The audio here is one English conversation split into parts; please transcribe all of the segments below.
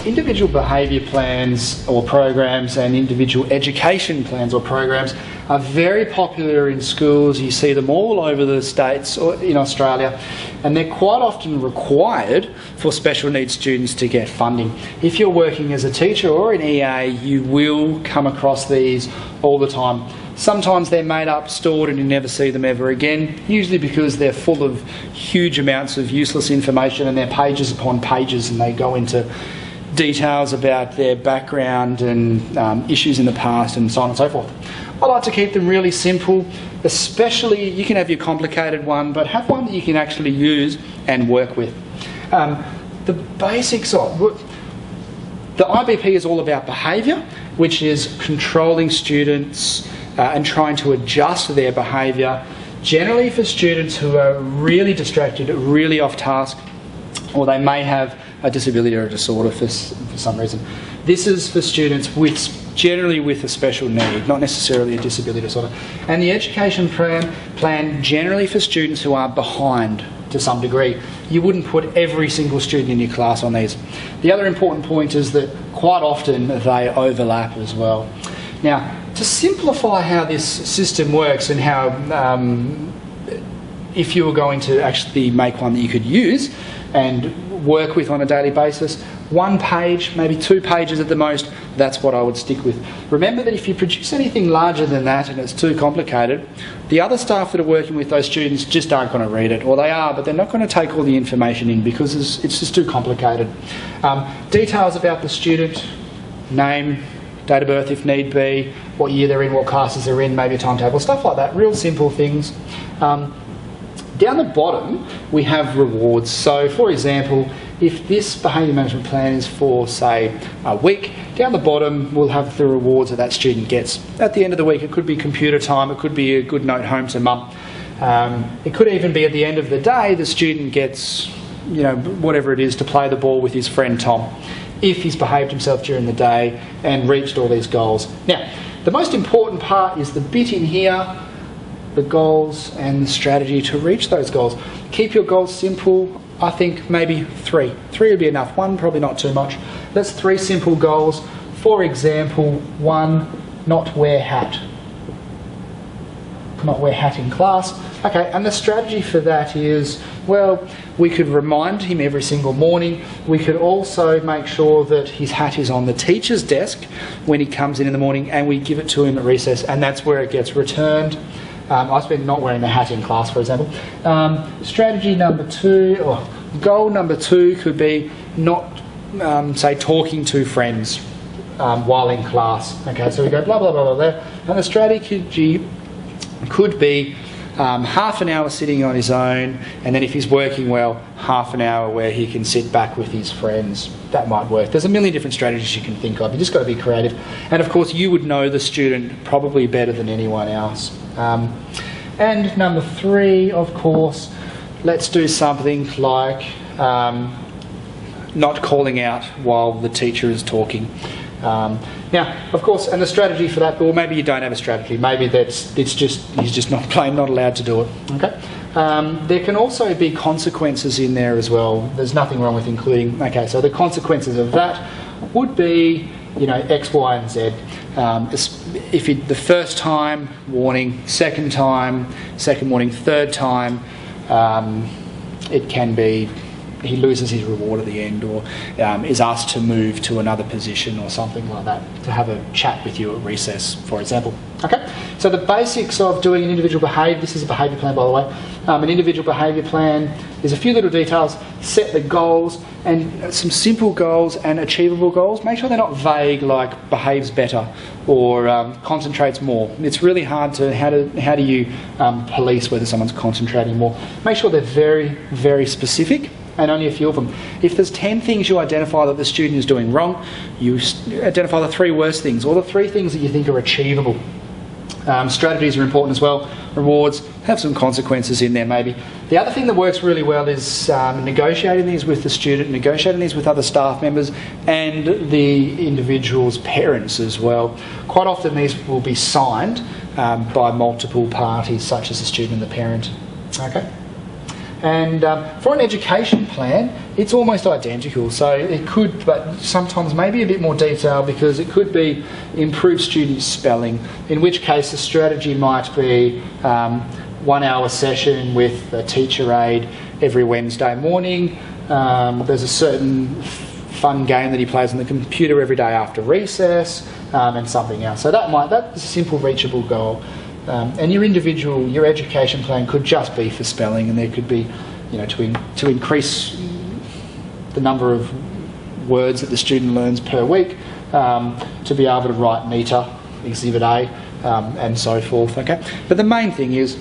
individual behaviour plans or programs and individual education plans or programs are very popular in schools. You see them all over the states or in Australia, and they're quite often required for special needs students to get funding. If you're working as a teacher or an EA, you will come across these all the time. Sometimes they're made up, stored, and you never see them ever again, usually because they're full of huge amounts of useless information and they're pages upon pages, and they go into details about their background and issues in the past and so on and so forth. I like to keep them really simple, especially you can have your complicated one, but have one that you can actually use and work with. The basics of the IBP is all about behaviour, which is controlling students and trying to adjust their behaviour, generally for students who are really distracted, really off task, or they may have a disability or a disorder for some reason. This is for students generally with a special need, not necessarily a disability disorder. And the education plan generally for students who are behind to some degree. You wouldn't put every single student in your class on these. The other important point is that quite often they overlap as well. Now, to simplify how this system works and how, if you were going to actually make one that you could use and work with on a daily basis, 1 page, maybe 2 pages at the most, that's what I would stick with. Remember that if you produce anything larger than that and it's too complicated, the other staff that are working with those students just aren't going to read it, or they are, but they're not going to take all the information in because it's just too complicated. Details about the student, name, date of birth if need be, what year they're in, what classes they're in, maybe a timetable, stuff like that, real simple things. Down the bottom we have rewards. So for example, if this behaviour management plan is for say a week, down the bottom we'll have the rewards that student gets. At the end of the week it could be computer time, it could be a good note home to mum. It could even be at the end of the day the student gets, you know, whatever it is to play the ball with his friend Tom, if he's behaved himself during the day and reached all these goals. Now, the most important part is the bit in here, the goals and the strategy to reach those goals. Keep your goals simple. I think maybe 3. 3 would be enough. 1 probably not too much. That's 3 simple goals. For example, 1, not wear hat. Not wear hat in class. Okay, and the strategy for that is, well, we could remind him every single morning. We could also make sure that his hat is on the teacher's desk when he comes in the morning, and we give it to him at recess, and that's where it gets returned. I spend not wearing the hat in class, for example. Strategy number 2, or goal number 2 could be not, say, talking to friends while in class. Okay, so we go blah, blah, blah, blah there. And the strategy could be half an hour sitting on his own, and then if he's working well, half an hour where he can sit back with his friends. That might work. There's a million different strategies you can think of. You just got to be creative. And of course you would know the student probably better than anyone else. And number 3, of course, let's do something like not calling out while the teacher is talking. Now, of course, and the strategy for that, or maybe you don't have a strategy. Maybe he's just not allowed to do it. Okay. There can also be consequences in there as well. There's nothing wrong with including. Okay, so the consequences of that would be, you know, X, Y, and Z. If the first time, warning. Second time, second warning. Third time, it can be he loses his reward at the end, or is asked to move to another position or something like that, to have a chat with you at recess, for example. Okay, so the basics of doing an individual behaviour, this is a behaviour plan by the way, an individual behaviour plan, there's a few little details, set the goals, and some simple goals and achievable goals. Make sure they're not vague like behaves better or concentrates more. It's really hard to, how do you police whether someone's concentrating more. Make sure they're very, very specific, and only a few of them. If there's 10 things you identify that the student is doing wrong, you identify the 3 worst things, or the 3 things that you think are achievable. Strategies are important as well. Rewards, have some consequences in there maybe. The other thing that works really well is negotiating these with the student, negotiating these with other staff members and the individual's parents as well. Quite often these will be signed by multiple parties, such as the student and the parent. Okay. And for an education plan, it's almost identical. So it could, but sometimes maybe a bit more detail, because it could be improve student spelling, in which case the strategy might be 1 hour session with a teacher aide every Wednesday morning. There's a certain fun game that he plays on the computer every day after recess, and something else. So that's a simple, reachable goal. And your education plan could just be for spelling, and there could be, to increase the number of words that the student learns per week, to be able to write neater, Exhibit A, and so forth. Okay, but the main thing is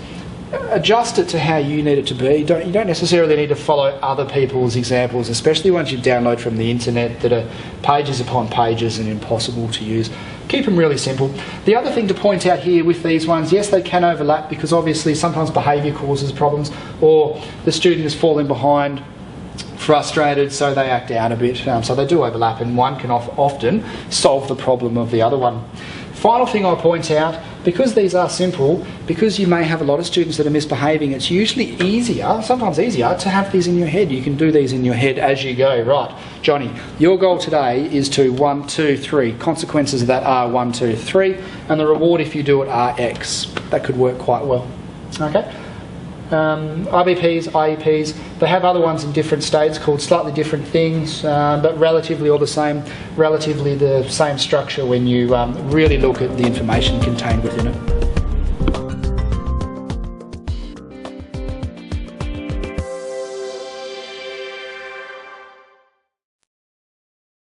adjust it to how you need it to be. You don't necessarily need to follow other people's examples, especially once you download from the internet that are pages upon pages and impossible to use. Keep them really simple. The other thing to point out here with these ones, yes, they can overlap, because obviously sometimes behaviour causes problems, or the student is falling behind, frustrated, so they act out a bit. So they do overlap, and one can often solve the problem of the other one. Final thing I'll point out, because these are simple, because you may have a lot of students that are misbehaving, it's usually easier, sometimes easier, to have these in your head. You can do these in your head as you go. Right, Johnny, your goal today is to 1, 2, 3. Consequences of that are 1, 2, 3, and the reward if you do it are X. That could work quite well. Okay. IBPs, IEPs, they have other ones in different states called slightly different things, but relatively the same structure when you really look at the information contained within it.